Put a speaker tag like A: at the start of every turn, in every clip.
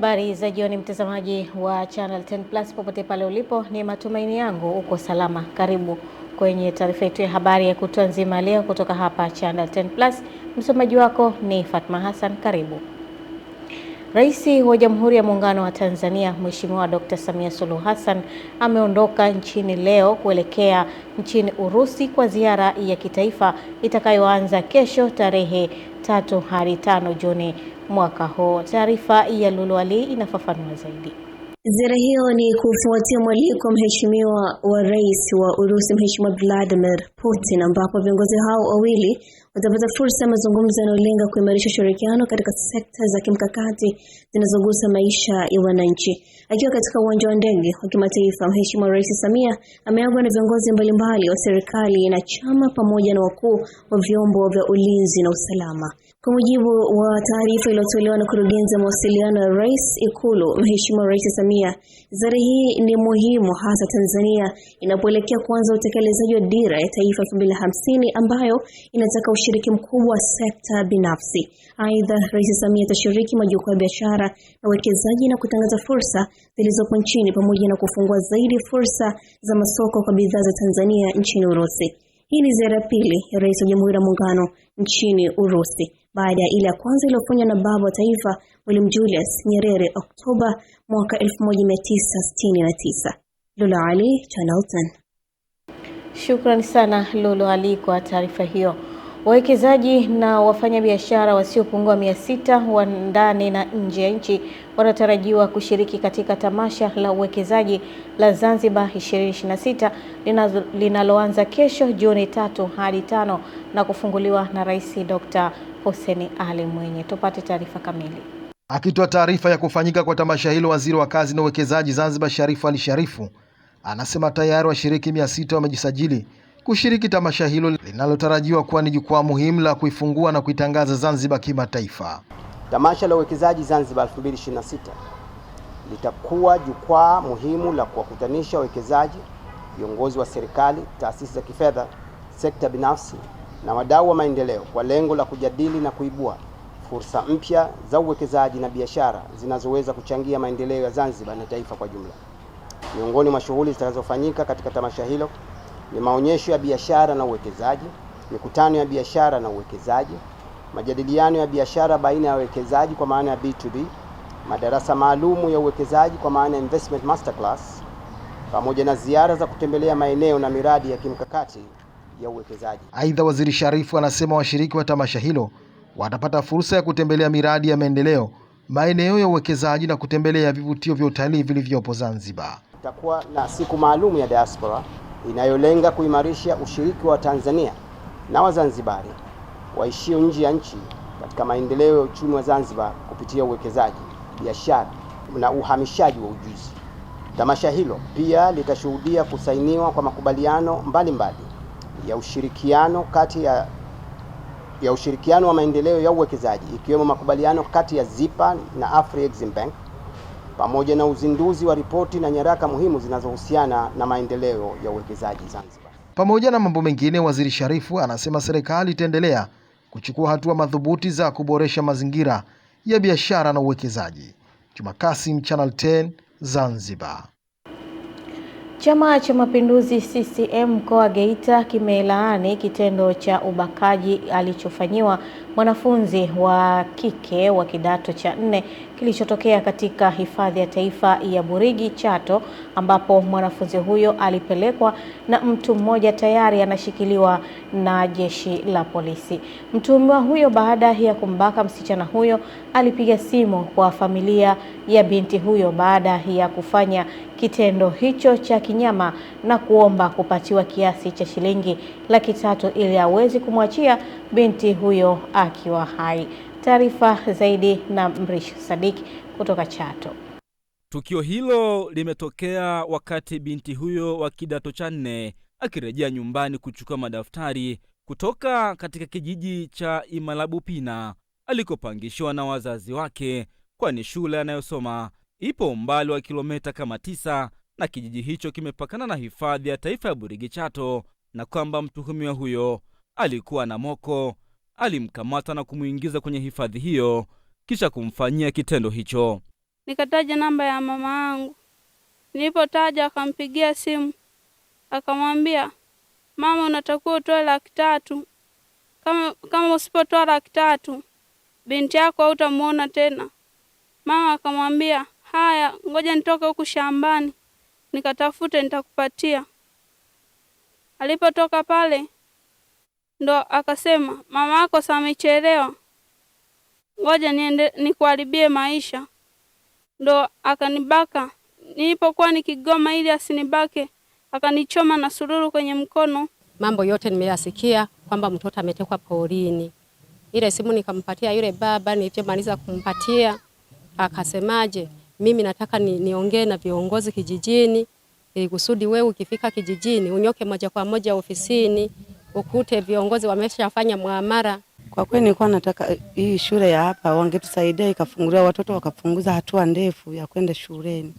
A: Habari za jioni mtazamaji wa Channel 10 Plus popote pale ulipo, ni matumaini yangu uko salama. Karibu kwenye taarifa yetu ya habari ya kutwa nzima leo kutoka hapa Channel 10 Plus. Msomaji wako ni Fatma Hassan. Karibu. Rais wa Jamhuri ya Muungano wa Tanzania Mheshimiwa Dr. Samia Suluhu Hassan ameondoka nchini leo kuelekea nchini Urusi kwa ziara ya kitaifa itakayoanza kesho tarehe 3 hadi 5 Juni mwaka huu. Taarifa ya Lulu Ali inafafanua zaidi.
B: Ziara hiyo ni kufuatia mwaliko mheshimiwa wa Rais wa Urusi Mheshimiwa Vladimir Putin, ambapo viongozi hao wawili watapata fursa ya mazungumzo yanayolenga kuimarisha ushirikiano katika sekta za kimkakati zinazogusa maisha ya wananchi. Akiwa katika uwanja wa ndege wa kimataifa, Mheshimiwa Rais Samia ameagwa na viongozi mbalimbali wa serikali na chama pamoja na wakuu wa vyombo vya ulinzi na usalama. Kwa mujibu wa taarifa iliyotolewa na kurugenzi ya mawasiliano ya Rais Ikulu, Mheshimiwa Rais Samia, ziara hii ni muhimu hasa Tanzania inapoelekea kuanza utekelezaji wa dira ya taifa 2050 ambayo inataka ushiriki mkubwa wa sekta binafsi. Aidha, Rais Samia atashiriki majukwaa ya biashara na uwekezaji na kutangaza fursa zilizopo nchini pamoja na kufungua zaidi fursa za masoko kwa bidhaa za Tanzania nchini Urusi. Hii ni ziara ya pili ya Rais wa Jamhuri ya Muungano nchini Urusi baada ya ile ya kwanza iliyofanywa na baba wa taifa Mwalimu Julius Nyerere Oktoba mwaka 1969. Lulu Ali, Channel 10.
A: Shukrani sana Lulu Ali kwa taarifa hiyo. Wawekezaji na wafanyabiashara wasiopungua 600 wa ndani na nje ya nchi wanatarajiwa kushiriki katika tamasha la uwekezaji la Zanzibar 2026 linaloanza kesho Juni 3 hadi 5 na kufunguliwa na Rais Dr. Hussein Ali Mwinyi. Tupate taarifa kamili.
C: Akitoa taarifa ya kufanyika kwa tamasha hilo, Waziri wa Kazi na Uwekezaji Zanzibar Sharifu Ali Sharifu anasema tayari washiriki 600 wamejisajili kushiriki tamasha hilo linalotarajiwa kuwa ni jukwaa muhimu la kuifungua na kuitangaza Zanzibar kimataifa.
D: Tamasha la uwekezaji Zanzibar 2026 litakuwa jukwaa muhimu la kuwakutanisha wawekezaji, viongozi wa serikali, taasisi za kifedha, sekta binafsi na wadau wa maendeleo kwa lengo la kujadili na kuibua fursa mpya za uwekezaji na biashara zinazoweza kuchangia maendeleo ya Zanzibar na taifa kwa jumla. Miongoni mwa shughuli zitakazofanyika katika tamasha hilo ni maonyesho ya biashara na uwekezaji, mikutano ya biashara na uwekezaji, majadiliano ya biashara baina ya wawekezaji kwa maana ya B2B, madarasa maalumu ya uwekezaji kwa maana ya Investment Masterclass, pamoja na ziara za kutembelea maeneo na miradi ya kimkakati ya uwekezaji.
C: Aidha, Waziri Sharifu anasema washiriki wa tamasha hilo watapata fursa ya kutembelea miradi ya maendeleo, maeneo ya uwekezaji na kutembelea vivutio vya utalii vilivyopo Zanzibar.
D: Itakuwa na siku maalum ya diaspora inayolenga kuimarisha ushiriki wa Tanzania na Wazanzibari waishio nje ya nchi katika maendeleo ya uchumi wa Zanzibar kupitia uwekezaji, biashara na uhamishaji wa ujuzi. Tamasha hilo pia litashuhudia kusainiwa kwa makubaliano mbalimbali ya ushirikiano ushirikiano wa maendeleo ya uwekezaji, ikiwemo makubaliano kati ya ZIPA na Afreximbank pamoja na uzinduzi wa ripoti na nyaraka muhimu zinazohusiana na maendeleo ya uwekezaji Zanzibar.
C: Pamoja na mambo mengine, Waziri Sharifu anasema serikali itaendelea kuchukua hatua madhubuti za kuboresha mazingira ya biashara na uwekezaji. Juma Kasim, Channel 10, Zanzibar.
A: Chama cha Mapinduzi CCM mkoa wa Geita kimelaani kitendo cha ubakaji alichofanyiwa mwanafunzi wa kike wa kidato cha 4 kilichotokea katika hifadhi ya taifa ya Burigi Chato, ambapo mwanafunzi huyo alipelekwa na mtu mmoja tayari anashikiliwa na jeshi la polisi. Mtuhumiwa huyo baada ya kumbaka msichana huyo alipiga simu kwa familia ya binti huyo baada ya kufanya kitendo hicho cha kinyama na kuomba kupatiwa kiasi cha shilingi 300,000 ili aweze kumwachia binti huyo akiwa hai. Taarifa zaidi na Mrisho Sadiki kutoka Chato.
E: Tukio hilo limetokea wakati binti huyo wa kidato cha 4 akirejea nyumbani kuchukua madaftari kutoka katika kijiji cha Imalabupina alikopangishwa na wazazi wake, kwani shule anayosoma ipo umbali wa kilomita kama 9 na kijiji hicho kimepakana na hifadhi ya taifa ya Burigi Chato, na kwamba mtuhumiwa huyo alikuwa na moko, alimkamata na kumuingiza kwenye hifadhi hiyo kisha kumfanyia kitendo hicho.
F: Nikataja namba ya mama yangu. Nilipotaja akampigia simu. Akamwambia, "Mama, unatakiwa utoe 300,000. Kama usipotoa 300,000, binti yako hutamuona tena." Mama akamwambia, "Haya, ngoja nitoke huku shambani nikatafute nitakupatia." Alipotoka pale ndo akasema, "Mama yako sasa amechelewa. Ngoja nikuharibie maisha." Ndo akanibaka. Nilipokuwa nikigoma ili asinibake, akanichoma na sururu kwenye mkono.
G: Mambo yote nimeyasikia kwamba mtoto ametekwa porini. Ile simu nikampatia yule baba, nilipomaliza kumpatia akasemaje, "Mimi nataka niongee na viongozi kijijini ili kusudi wewe ukifika kijijini unyoke moja kwa moja ofisini ukute viongozi wameshafanya muamara."
H: Kwa kweli nilikuwa nataka hii shule ya hapa wangetusaidia ikafunguliwa, watoto wakapunguza hatua ndefu ya kwenda shuleni.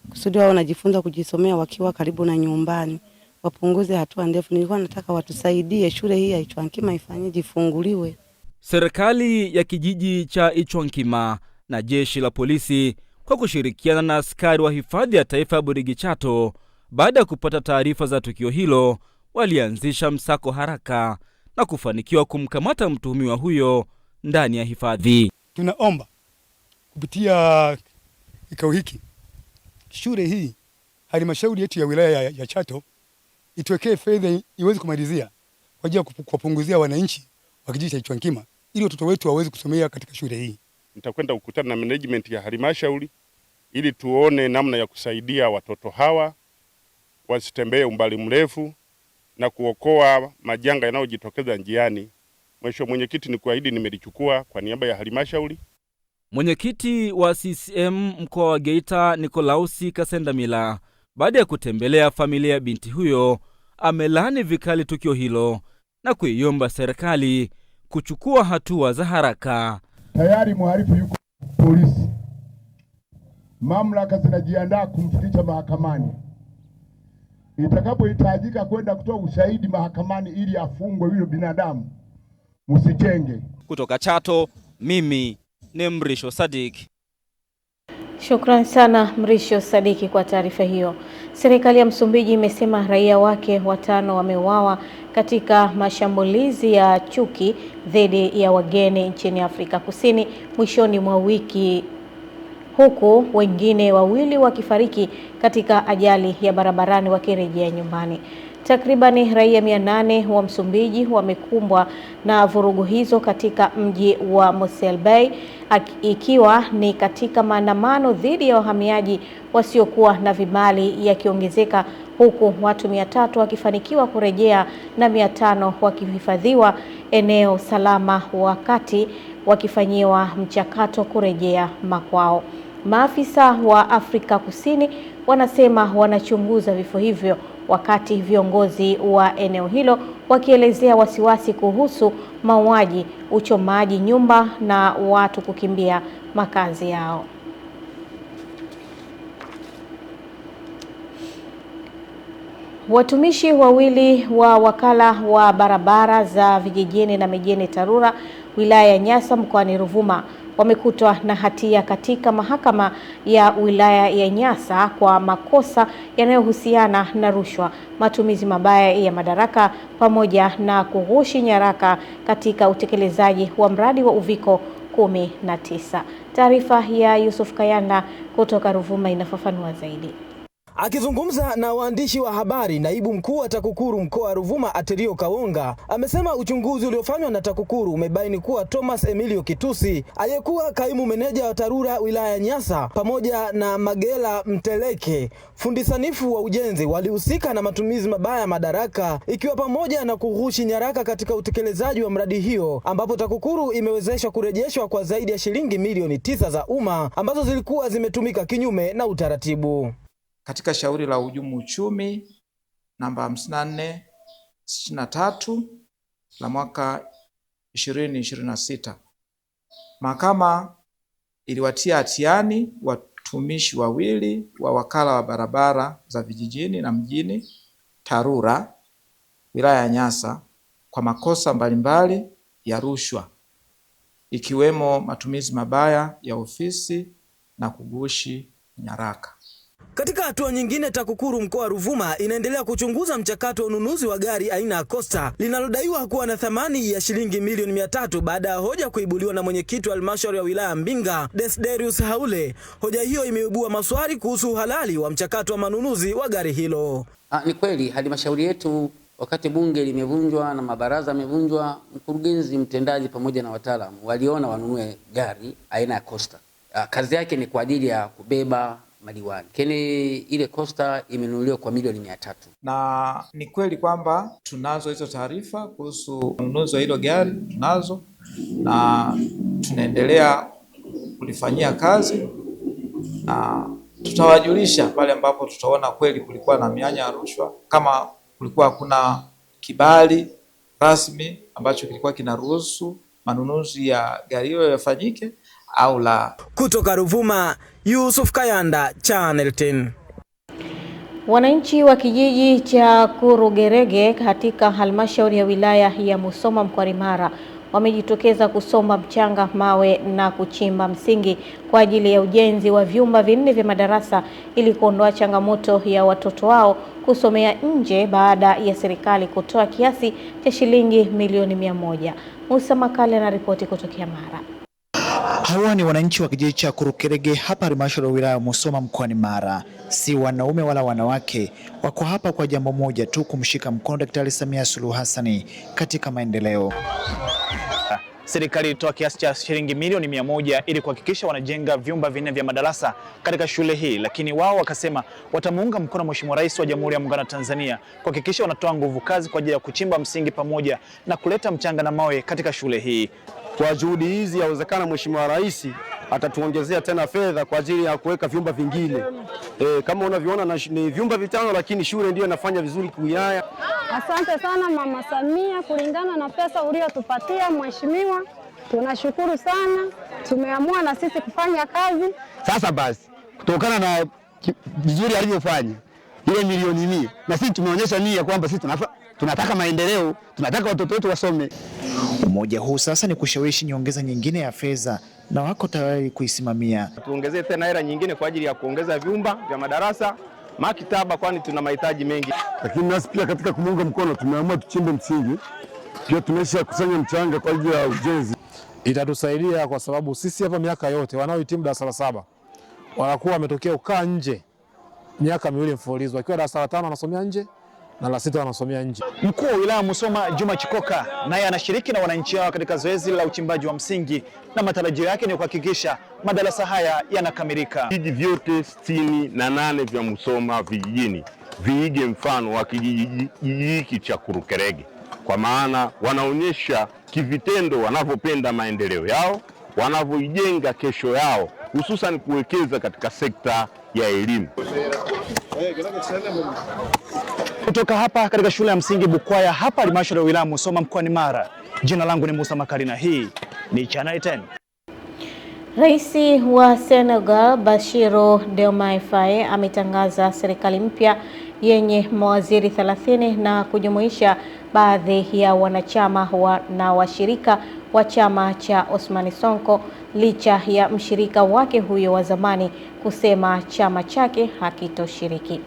H: Kusudi wao wanajifunza kujisomea wakiwa karibu na nyumbani. Wapunguze hatua ndefu. Nilikuwa nataka watusaidie shule hii ya Ichwankima ifanye jifunguliwe.
E: Serikali ya kijiji cha Ichwankima na jeshi la polisi kwa kushirikiana na askari wa hifadhi ya taifa ya Burigi Chato, baada ya kupata taarifa za tukio hilo, walianzisha msako haraka na kufanikiwa kumkamata mtuhumiwa huyo ndani ya hifadhi.
I: Tunaomba kupitia kikao hiki shule hii halmashauri yetu ya wilaya ya Chato ituwekee fedha iweze kumalizia kwa ajili ya kuwapunguzia wananchi wa kijiji cha Ichwankima ili watoto wetu waweze kusomea katika shule hii.
J: Nitakwenda kukutana na management ya halmashauri ili tuone namna ya kusaidia watoto hawa wasitembee umbali mrefu na kuokoa majanga yanayojitokeza njiani. Mheshimiwa Mwenyekiti, ni kuahidi nimelichukua kwa niaba ya halmashauri.
E: Mwenyekiti wa CCM mkoa wa Geita Nikolausi Kasendamila, baada ya kutembelea familia ya binti huyo, amelaani vikali tukio hilo na kuiomba serikali kuchukua hatua za haraka.
K: Tayari mhalifu yuko polisi. Mamlaka zinajiandaa kumfikisha mahakamani. Itakapohitajika kwenda kutoa ushahidi mahakamani ili afungwe yule binadamu, msichenge.
E: Kutoka Chato, mimi ni Mrisho Sadiki.
A: Shukrani sana Mrisho Sadiki kwa taarifa hiyo. Serikali ya Msumbiji imesema raia wake 5 wameuawa katika mashambulizi ya chuki dhidi ya wageni nchini Afrika Kusini mwishoni mwa wiki, huku wengine 2 wakifariki katika ajali ya barabarani wakirejea nyumbani. Takribani raia 800 wa Msumbiji wamekumbwa na vurugu hizo katika mji wa Mosel Bay, ikiwa ni katika maandamano dhidi ya wahamiaji wasiokuwa na vibali yakiongezeka, huku watu 300 wakifanikiwa kurejea na 500 wakihifadhiwa eneo salama wakati wakifanyiwa mchakato kurejea makwao. Maafisa wa Afrika Kusini wanasema wanachunguza vifo hivyo, wakati viongozi wa eneo hilo wakielezea wasiwasi kuhusu mauaji, uchomaji nyumba na watu kukimbia makazi yao. Watumishi 2 wa wakala wa barabara za vijijini na mijini TARURA wilaya ya Nyasa mkoani Ruvuma wamekutwa na hatia katika mahakama ya wilaya ya Nyasa kwa makosa yanayohusiana na rushwa, matumizi mabaya ya madaraka pamoja na kughushi nyaraka katika utekelezaji wa mradi wa Uviko 19. Taarifa ya Yusuf Kayanda kutoka Ruvuma inafafanua zaidi.
L: Akizungumza na waandishi wa habari, naibu mkuu wa TAKUKURU mkoa wa Ruvuma Aterio Kawonga amesema uchunguzi uliofanywa na TAKUKURU umebaini kuwa Thomas Emilio Kitusi aliyekuwa kaimu meneja wa TARURA wilaya ya Nyasa pamoja na Magela Mteleke, fundi sanifu wa ujenzi, walihusika na matumizi mabaya ya madaraka, ikiwa pamoja na kughushi nyaraka katika utekelezaji wa mradi hiyo, ambapo TAKUKURU imewezesha kurejeshwa kwa zaidi ya shilingi milioni 9 za umma ambazo zilikuwa zimetumika kinyume na utaratibu.
M: Katika shauri la uhujumu uchumi namba 5463 la mwaka 2026, mahakama iliwatia hatiani watumishi 2 wa wakala wa barabara za vijijini na mjini TARURA wilaya ya Nyasa kwa makosa mbalimbali ya rushwa, ikiwemo matumizi mabaya ya ofisi na kugushi nyaraka.
L: Katika hatua nyingine, TAKUKURU mkoa wa Ruvuma inaendelea kuchunguza mchakato wa ununuzi wa gari aina ya Costa linalodaiwa kuwa na thamani ya shilingi milioni 300 baada ya hoja kuibuliwa na mwenyekiti wa halmashauri ya wilaya Mbinga, Desiderius Haule. Hoja hiyo imeibua maswali kuhusu uhalali wa mchakato wa manunuzi wa gari hilo.
N: Ni kweli halmashauri yetu wakati bunge limevunjwa na mabaraza yamevunjwa, mkurugenzi mtendaji pamoja na wataalamu waliona wanunue gari aina ya Costa. Kazi yake ni kwa ajili ya kubeba madiwani. Lakini ile Costa imenunuliwa kwa milioni 300.
M: Na ni kweli kwamba tunazo hizo taarifa kuhusu ununuzi wa hilo gari, tunazo na tunaendelea kulifanyia kazi, na tutawajulisha pale ambapo tutaona kweli kulikuwa na mianya ya rushwa, kama kulikuwa hakuna kibali rasmi ambacho kilikuwa kinaruhusu manunuzi ya gari hilo yafanyike au la.
L: Kutoka Ruvuma, Yusuf Kayanda, Channel 10.
A: Wananchi wa kijiji cha Kurugerege katika halmashauri ya wilaya ya Musoma mkoani Mara wamejitokeza kusomba mchanga, mawe na kuchimba msingi kwa ajili ya ujenzi wa vyumba 4 vya madarasa ili kuondoa changamoto ya watoto wao kusomea nje baada ya serikali kutoa kiasi cha shilingi milioni 100. Musa Makale na ripoti kutokea Mara.
O: Hawa ni wananchi wa kijiji cha Kurugerege hapa halmashauri ya wilaya ya Musoma mkoani Mara. Si wanaume wala wanawake, wako hapa kwa jambo moja tu, kumshika mkono Daktari Samia Suluhu Hassan katika maendeleo. Serikali ilitoa kiasi cha shilingi milioni 100 ili kuhakikisha wanajenga vyumba 4 vya madarasa katika shule hii, lakini wao wakasema watamuunga mkono Mheshimiwa Rais wa Jamhuri ya Muungano wa Tanzania kuhakikisha wanatoa nguvu kazi kwa ajili ya kuchimba msingi pamoja na kuleta mchanga na mawe katika shule hii.
P: Kwa juhudi hizi yawezekana Mheshimiwa Rais atatuongezea tena fedha kwa ajili ya kuweka vyumba vingine. Kama unavyoona ni vyumba 5, lakini shule ndio inafanya vizuri kuiaya.
Q: Asante sana Mama Samia, kulingana na pesa uliyotupatia Mheshimiwa, tunashukuru sana. Tumeamua na sisi kufanya kazi.
P: Sasa basi, kutokana na vizuri alivyofanya ile milioni 100, na sisi tumeonyesha nia kwamba sisi tunataka maendeleo, tunataka watoto wetu wasome.
O: Umoja huu sasa ni kushawishi nyongeza nyingine ya fedha na wako tayari kuisimamia.
P: Tuongezee tena hela nyingine kwa ajili ya kuongeza vyumba vya madarasa, maktaba, kwani tuna mahitaji mengi.
K: Lakini nasi pia katika kumuunga mkono tumeamua tuchimbe msingi. Pia tumesha kusanya mchanga kwa ajili ya ujenzi.
R: Itatusaidia kwa sababu sisi hapa miaka yote wanaohitimu darasa la 7 wanakuwa wametokea ukaa nje miaka 2 mfululizo, wakiwa darasa la 5 wanasomea nje na la 6 wanasomea nje.
O: Mkuu wa wilaya Musoma Juma Chikoka naye anashiriki na wananchi hao katika zoezi la uchimbaji wa msingi, na matarajio yake ni kuhakikisha madarasa haya yanakamilika.
J: Vijiji vyote 68 vya Musoma vijijini viige mfano wa kijiji hiki cha Kurugerege, kwa maana wanaonyesha kivitendo wanavyopenda maendeleo yao, wanavyoijenga kesho yao, hususan kuwekeza katika sekta ya elimu.
O: Kutoka hapa katika shule ya msingi Bukwaya hapa halmashauri ya wilaya Musoma mkoani Mara, jina langu ni Musa Makali na hii ni Channel 10.
A: Rais wa Senegal Bassirou Diomaye Faye ametangaza serikali mpya yenye mawaziri 30 na kujumuisha baadhi ya wanachama na washirika wa chama cha Ousmane Sonko, licha ya mshirika wake huyo wa zamani kusema chama chake hakitoshiriki.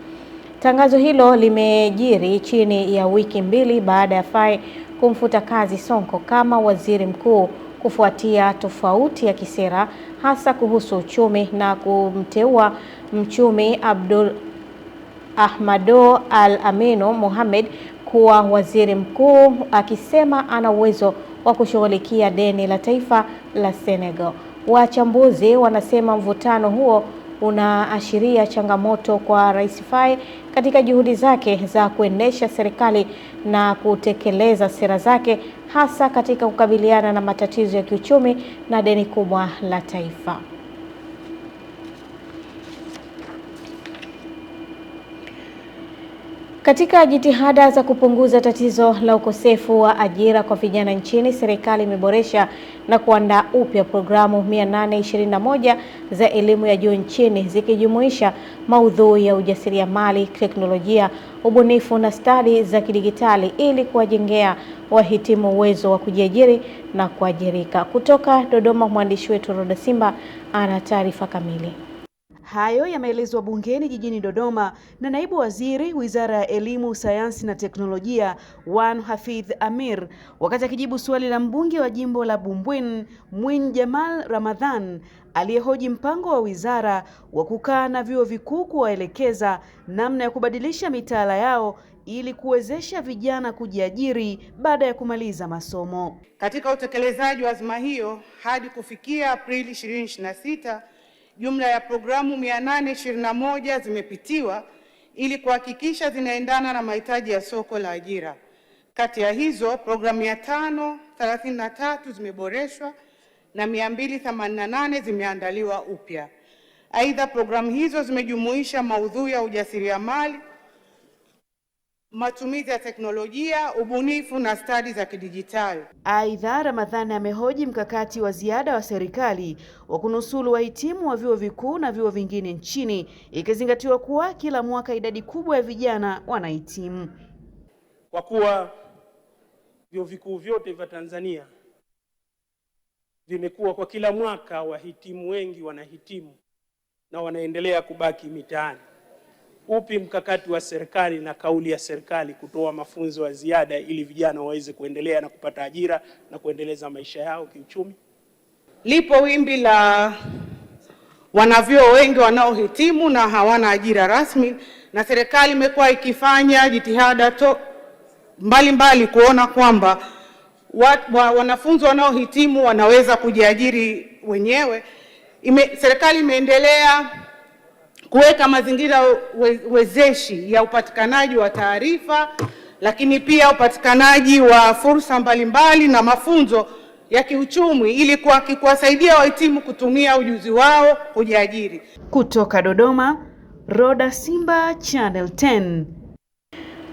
A: Tangazo hilo limejiri chini ya wiki 2 baada ya Faye kumfuta kazi Sonko kama waziri mkuu kufuatia tofauti ya kisera hasa kuhusu uchumi na kumteua mchumi Abdul Ahmado Al-Amino Mohamed kuwa waziri mkuu, akisema ana uwezo wa kushughulikia deni la taifa la Senegal. Wachambuzi wanasema mvutano huo unaashiria changamoto kwa Rais Faye katika juhudi zake za kuendesha serikali na kutekeleza sera zake, hasa katika kukabiliana na matatizo ya kiuchumi na deni kubwa la taifa. Katika jitihada za kupunguza tatizo la ukosefu wa ajira kwa vijana nchini, serikali imeboresha na kuandaa upya programu 821 za elimu ya juu nchini, zikijumuisha maudhui ya ujasiriamali, teknolojia, ubunifu na stadi za kidigitali ili kuwajengea wahitimu uwezo wa kujiajiri na kuajirika. Kutoka Dodoma, mwandishi wetu Roda Simba ana taarifa kamili.
S: Hayo yameelezwa bungeni jijini Dodoma na naibu waziri Wizara ya Elimu, Sayansi na Teknolojia Wan Hafidh Amir wakati akijibu swali la mbunge wa jimbo la Bumbwin Mwin Jamal Ramadhan aliyehoji mpango wa wizara wa kukaa na vyuo vikuu kuwaelekeza namna ya kubadilisha mitaala yao ili kuwezesha vijana kujiajiri baada ya kumaliza masomo.
T: Katika utekelezaji wa azma hiyo hadi kufikia Aprili 2026, jumla ya programu 821 zimepitiwa ili kuhakikisha zinaendana na mahitaji ya soko la ajira. Kati ya hizo programu 533 zimeboreshwa na 288 zimeandaliwa upya. Aidha, programu hizo zimejumuisha maudhui ya ujasiriamali, matumizi ya teknolojia, ubunifu na stadi za kidijitali.
S: Aidha, Ramadhani amehoji mkakati wa ziada wa serikali wa kunusuru wahitimu wa vyuo vikuu na vyuo vingine nchini, ikizingatiwa kuwa kila mwaka idadi kubwa ya vijana wanahitimu.
U: Kwa kuwa vyuo vikuu vyote vya Tanzania vimekuwa kwa kila mwaka wahitimu wengi wanahitimu na wanaendelea kubaki mitaani, upi mkakati wa serikali na kauli ya serikali kutoa mafunzo ya ziada ili vijana waweze kuendelea na kupata ajira na kuendeleza maisha yao kiuchumi?
T: Lipo wimbi la wanavyuo wengi wanaohitimu na hawana ajira rasmi, na serikali imekuwa ikifanya jitihada mbalimbali kuona kwamba wanafunzi wanaohitimu wanaweza kujiajiri wenyewe. Serikali imeendelea kuweka mazingira wezeshi ya upatikanaji wa taarifa, lakini pia upatikanaji wa fursa mbalimbali na mafunzo ya kiuchumi ili kuwasaidia wahitimu kutumia ujuzi wao kujiajiri.
S: Kutoka Dodoma, Roda Simba, Channel 10.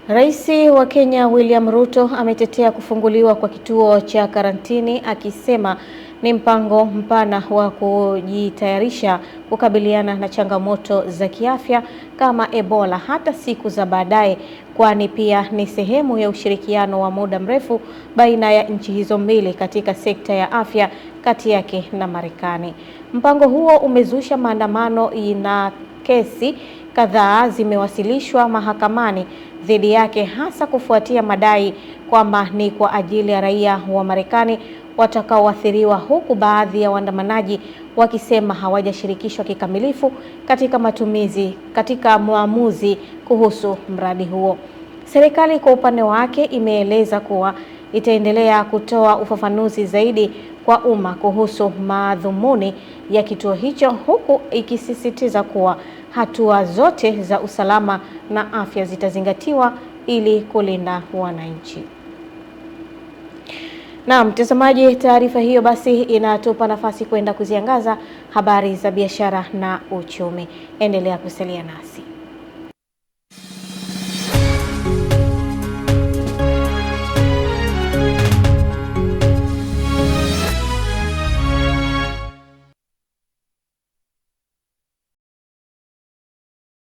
A: Rais wa Kenya William Ruto ametetea kufunguliwa kwa kituo cha karantini akisema ni mpango mpana wa kujitayarisha kukabiliana na changamoto za kiafya kama Ebola hata siku za baadaye, kwani pia ni sehemu ya ushirikiano wa muda mrefu baina ya nchi hizo mbili katika sekta ya afya kati yake na Marekani. Mpango huo umezusha maandamano na kesi kadhaa zimewasilishwa mahakamani dhidi yake, hasa kufuatia madai kwamba ni kwa ajili ya raia wa Marekani watakaoathiriwa, huku baadhi ya waandamanaji wakisema hawajashirikishwa kikamilifu katika maamuzi kuhusu mradi huo. Serikali kwa upande wake imeeleza kuwa itaendelea kutoa ufafanuzi zaidi kwa umma kuhusu madhumuni ya kituo hicho, huku ikisisitiza kuwa hatua zote za usalama na afya zitazingatiwa ili kulinda wananchi. Na mtazamaji, taarifa hiyo basi inatupa nafasi kwenda kuziangaza habari za biashara na uchumi. Endelea kusalia nasi.